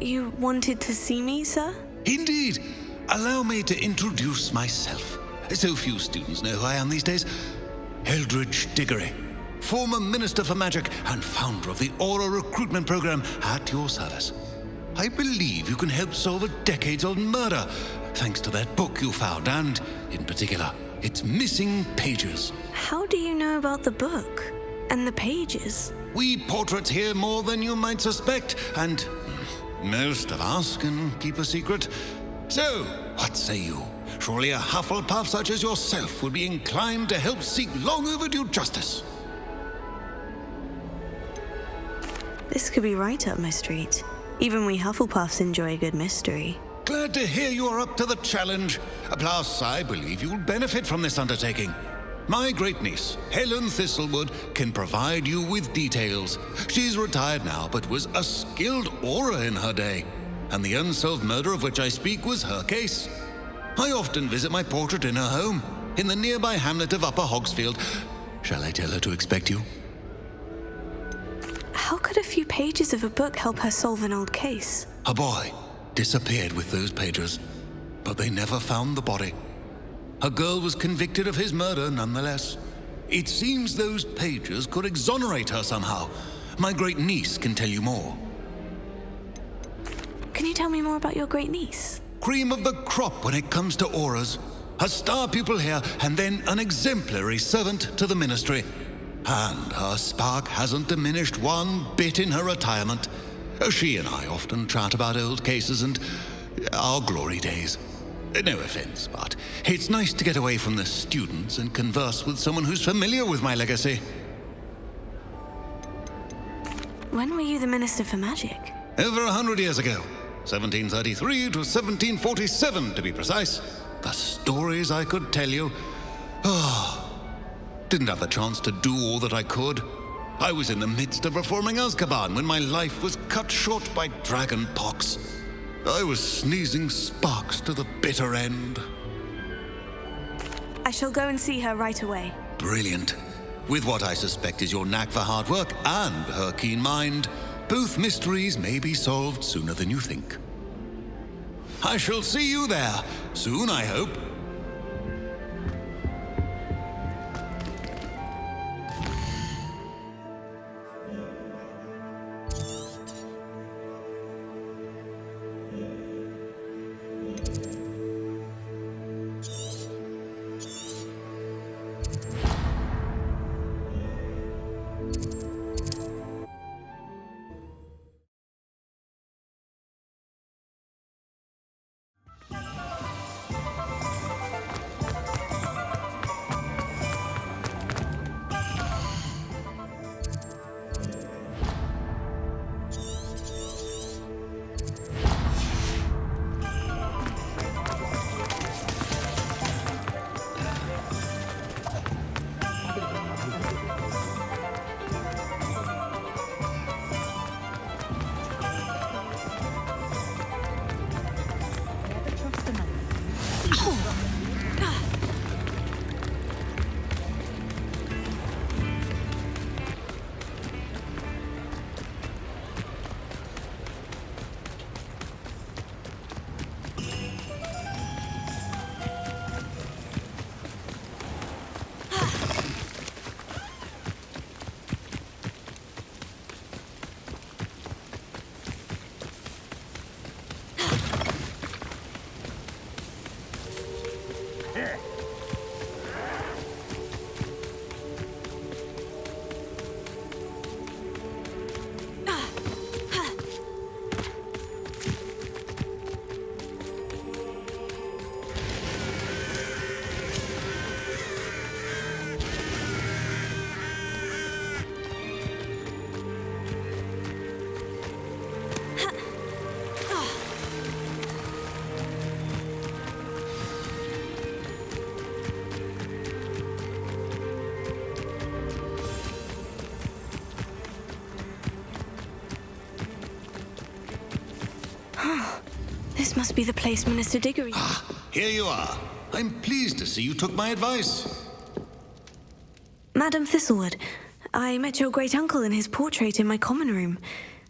You wanted to see me, sir? Indeed. Allow me to introduce myself. So few students know who I am these days. Eldridge Diggory, former Minister for Magic and founder of the Aura Recruitment Program, at your service. I believe you can help solve a decades-old murder, thanks to that book you found, and, in particular, its missing pages. How do you know about the book? And the pages? We portraits hear more than you might suspect, and most of us can keep a secret. So, what say you? Surely a Hufflepuff such as yourself would be inclined to help seek long-overdue justice. This could be right up my street. Even we Hufflepuffs enjoy a good mystery. Glad to hear you are up to the challenge. Plus, I believe you'll benefit from this undertaking. My great-niece, Helen Thistlewood, can provide you with details. She's retired now, but was a skilled aura in her day. And the unsolved murder of which I speak was her case. I often visit my portrait in her home, in the nearby hamlet of Upper Hogsfield. Shall I tell her to expect you? How could a few pages of a book help her solve an old case? A boy disappeared with those pages, but they never found the body. A girl was convicted of his murder nonetheless. It seems those pages could exonerate her somehow. My great-niece can tell you more. Can you tell me more about your great-niece? Cream of the crop when it comes to auras. A star pupil here, and then an exemplary servant to the ministry. And her spark hasn't diminished one bit in her retirement. She and I often chat about old cases and our glory days. No offense, but it's nice to get away from the students and converse with someone who's familiar with my legacy. When were you the Minister for Magic? Over 100 years ago. 1733 to 1747, to be precise. The stories I could tell you. Didn't have the chance to do all that I could. I was in the midst of reforming AZKABAN when my life was cut short by dragon pox. I was sneezing sparks to the bitter end. I shall go and see her right away. Brilliant. With what I suspect is your knack for hard work and her keen mind, both mysteries may be solved sooner than you think. I shall see you there soon, I hope. This must be the place Minister Diggory... Here you are. I'm pleased to see you took my advice. Madam Thistlewood, I met your great-uncle in his portrait in my common room.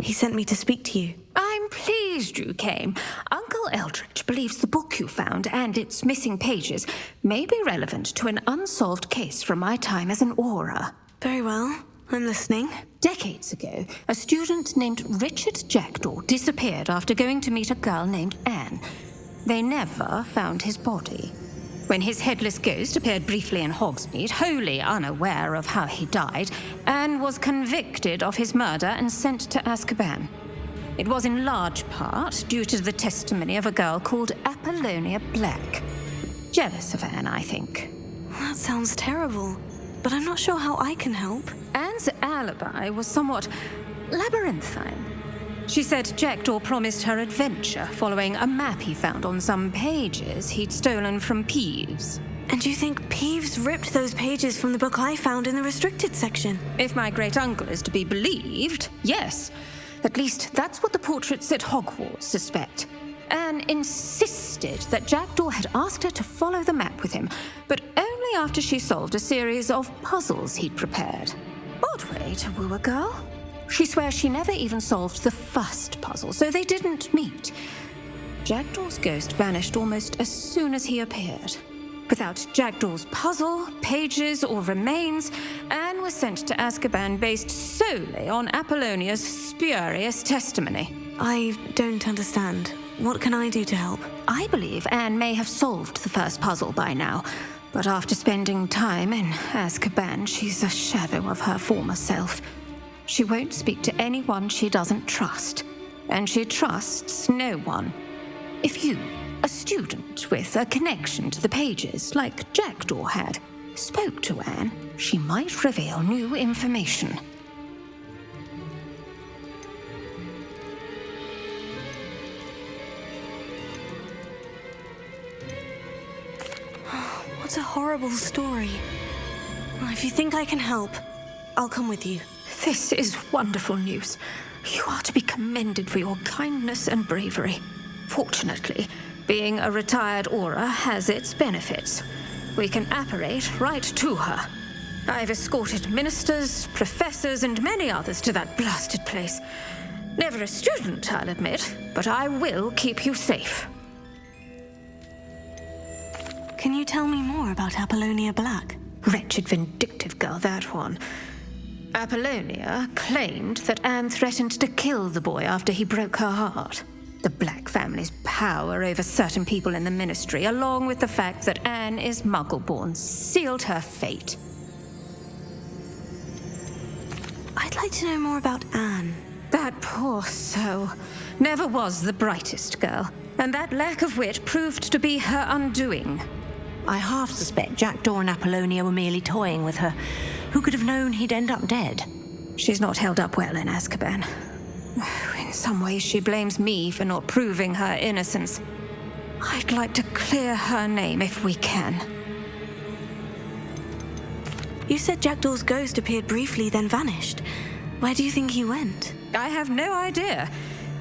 He sent me to speak to you. I'm pleased pleased you came. Uncle Eldridge believes the book you found and its missing pages may be relevant to an unsolved case from my time as an Auror. Very well. I'm listening. Decades ago, a student named Richard Jackdaw disappeared after going to meet a girl named Anne. They never found his body. When his headless ghost appeared briefly in Hogsmeade, wholly unaware of how he died, Anne was convicted of his murder and sent to Azkaban. It was in large part due to the testimony of a girl called Apollonia Black. Jealous of Anne, I think. That sounds terrible, but I'm not sure how I can help. Anne's alibi was somewhat labyrinthine. She said Jackdaw promised her adventure following a map he found on some pages he'd stolen from Peeves. And you think Peeves ripped those pages from the book I found in the restricted section? If my great-uncle is to be believed, yes. At least that's what the portraits at Hogwarts suspect. Anne insisted that Jackdaw had asked her to follow the map with him, but only after she solved a series of puzzles he'd prepared. Odd way to woo a girl. She swears she never even solved the first puzzle, so they didn't meet. Jackdaw's ghost vanished almost as soon as he appeared. Without Jackdaw's puzzle, pages, or remains, Anne was sent to Azkaban based solely on Apollonia's spurious testimony. I don't understand. What can I do to help? I believe Anne may have solved the first puzzle by now, but after spending time in Azkaban, she's a shadow of her former self. She won't speak to anyone she doesn't trust, and she trusts no one. If you, a student with a connection to the pages like Jackdaw had, spoke to Anne, she might reveal new information. What a horrible story. Well, if you think I can help, I'll come with you. This is wonderful news. You are to be commended for your kindness and bravery. Fortunately, being a retired Auror has its benefits. We can apparate right to her. I've escorted ministers, professors, and many others to that blasted place. Never a student, I'll admit, but I will keep you safe. Can you tell me more about Apollonia Black? Wretched, vindictive girl, that one. Apollonia claimed that Anne threatened to kill the boy after he broke her heart. The Black family's power over certain people in the ministry, along with the fact that Anne is Muggle-born, sealed her fate. I'd like to know more about Anne. That poor soul never was the brightest girl, and that lack of wit proved to be her undoing. I half suspect Jackdaw and Apollonia were merely toying with her. Who could have known he'd end up dead? She's not held up well in Azkaban. In some ways, she blames me for not proving her innocence. I'd like to clear her name if we can. You said Jackdaw's ghost appeared briefly, then vanished. Where do you think he went? I have no idea.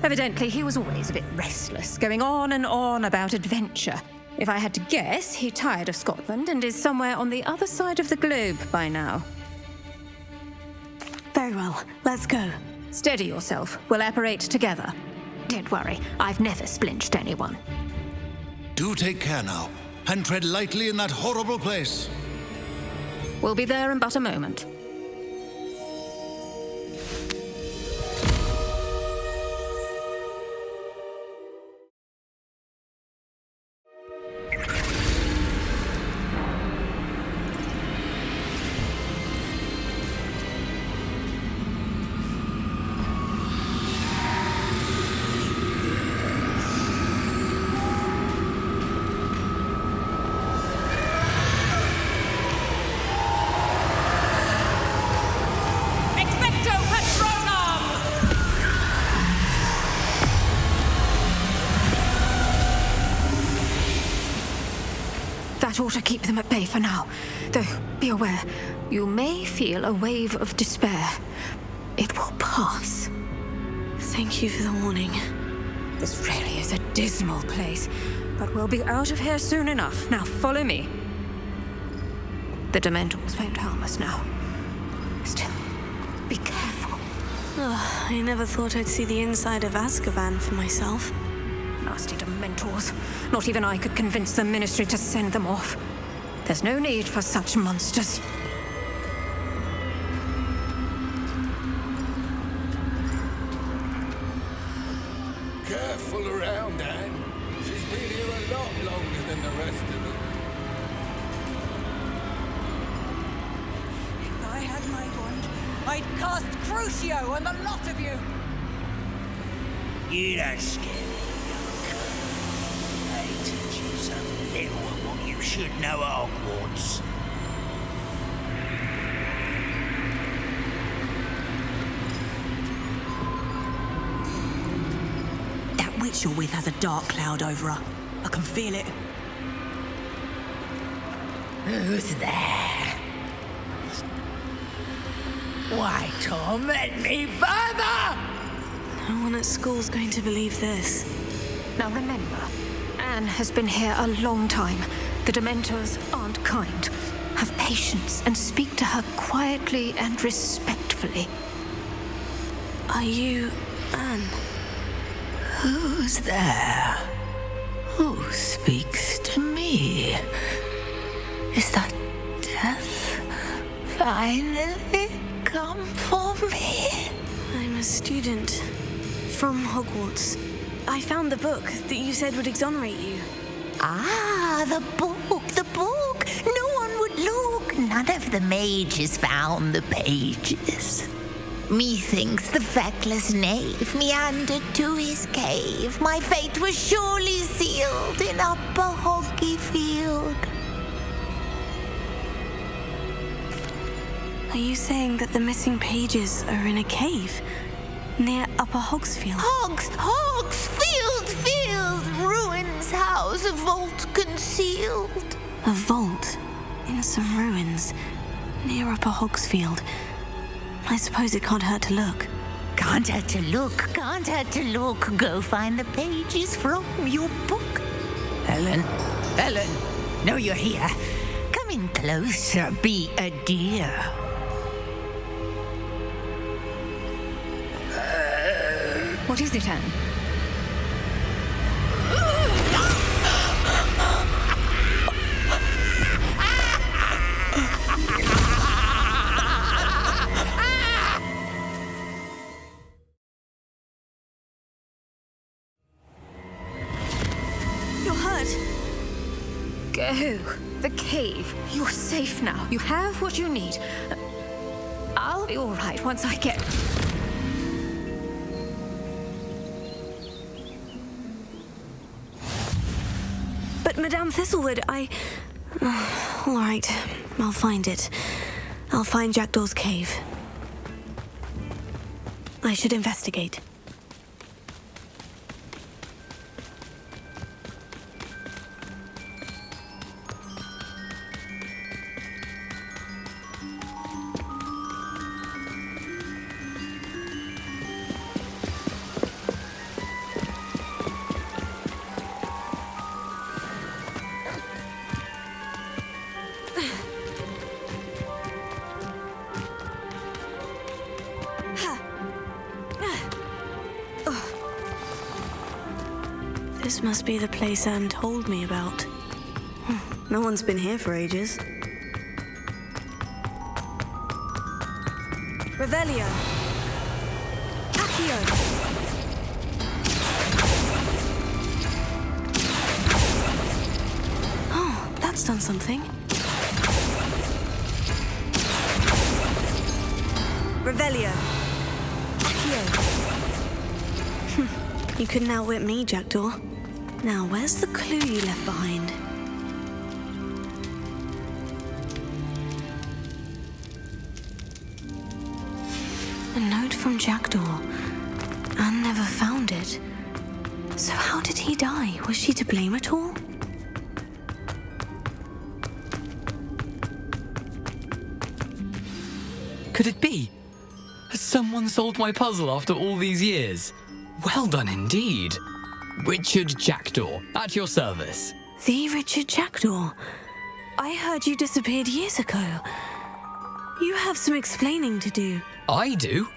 Evidently, he was always a bit restless, going on and on about adventure. If I had to guess, he tired of Scotland and is somewhere on the other side of the globe by now. Very well, let's go. Steady yourself. We'll apparate together. Don't worry, I've never splinched anyone. Do take care now, and tread lightly in that horrible place. We'll be there in but a moment. That ought to keep them at bay for now. Though, be aware, you may feel a wave of despair. It will pass. Thank you for the warning. This really is a dismal place, but we'll be out of here soon enough. Now follow me. The Dementors won't harm us now. Still, be careful. I never thought I'd see the inside of Azkaban for myself. Nasty Dementors. Not even I could convince the Ministry to send them off. There's no need for such monsters. Careful around, Anne. She's been here a lot longer than the rest of them. If I had my wand, I'd cast Crucio on the lot of you! You don't scare me, young. They teach you so little of what you should know at Hogwarts. That witch you're with has a dark cloud over her. I can feel it. Who's there? Why torment me further? No one at school's going to believe this. Now remember, Anne has been here a long time. The Dementors aren't kind. Have patience and speak to her quietly and respectfully. Are you Anne? Who's there? Who speaks to me? Is that death finally come for me? I'm a student from Hogwarts. I found the book that you said would exonerate you. Ah, the book, the book. No one would look. None of the mages found the pages. Methinks the feckless knave meandered to his cave. My fate was surely sealed in Upper Hoggyfield. Are you saying that the missing pages are in a cave near Upper Hogsfield? Field, ruins house, a vault concealed. A vault in some ruins near Upper Hogsfield. I suppose it can't hurt to look. Can't hurt to look. Go find the pages from your book. Helen, know you're here. Come in closer, be a dear. What is it, Anne? You're hurt. Go. The cave. You're safe now. You have what you need. I'll be all right once I get... But Madame Thistlewood, all right, I'll find it. I'll find Jackdaw's cave. I should investigate. This must be the place Anne told me about. No one's been here for ages. Revelio. Accio. Oh, that's done something. Revelio. Accio. You couldn't outwit me, Jackdaw. Now, where's the clue you left behind? A note from Jackdaw. Anne never found it. So how did he die? Was she to blame at all? Could it be? Has someone solved my puzzle after all these years? Well done indeed. Richard Jackdaw, at your service. The Richard Jackdaw. I heard you disappeared years ago. You have some explaining to do. I do?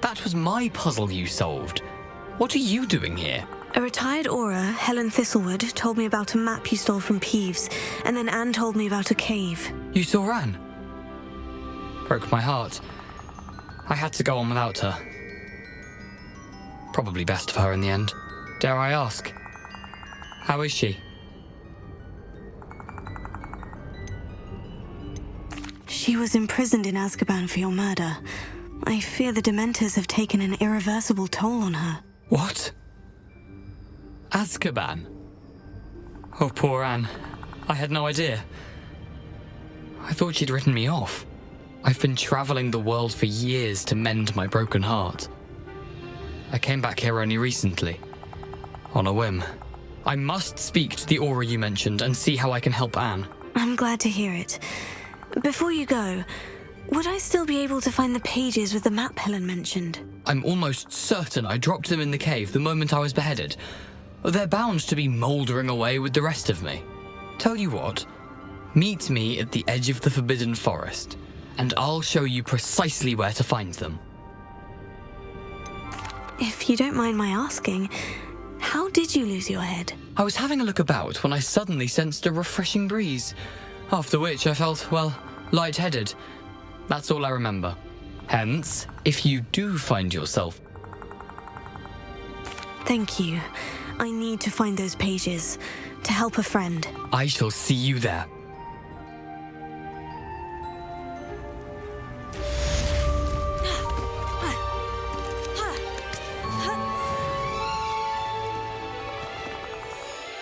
That was my puzzle you solved. What are you doing here? A retired Aura, Helen Thistlewood, told me about a map you stole from Peeves, and then Anne told me about a cave. You saw Anne? Broke my heart. I had to go on without her. Probably best for her in the end. Dare I ask? How is she? She was imprisoned in Azkaban for your murder. I fear the Dementors have taken an irreversible toll on her. What? Azkaban? Oh, poor Anne. I had no idea. I thought she'd written me off. I've been traveling the world for years to mend my broken heart. I came back here only recently, on a whim. I must speak to the Aura you mentioned and see how I can help Anne. I'm glad to hear it. Before you go, would I still be able to find the pages with the map Helen mentioned? I'm almost certain I dropped them in the cave the moment I was beheaded. They're bound to be mouldering away with the rest of me. Tell you what, meet me at the edge of the Forbidden Forest, and I'll show you precisely where to find them. If you don't mind my asking, how did you lose your head? I was having a look about when I suddenly sensed a refreshing breeze, after which I felt, well, lightheaded. That's all I remember. Hence, if you do find yourself... Thank you. I need to find those pages to help a friend. I shall see you there.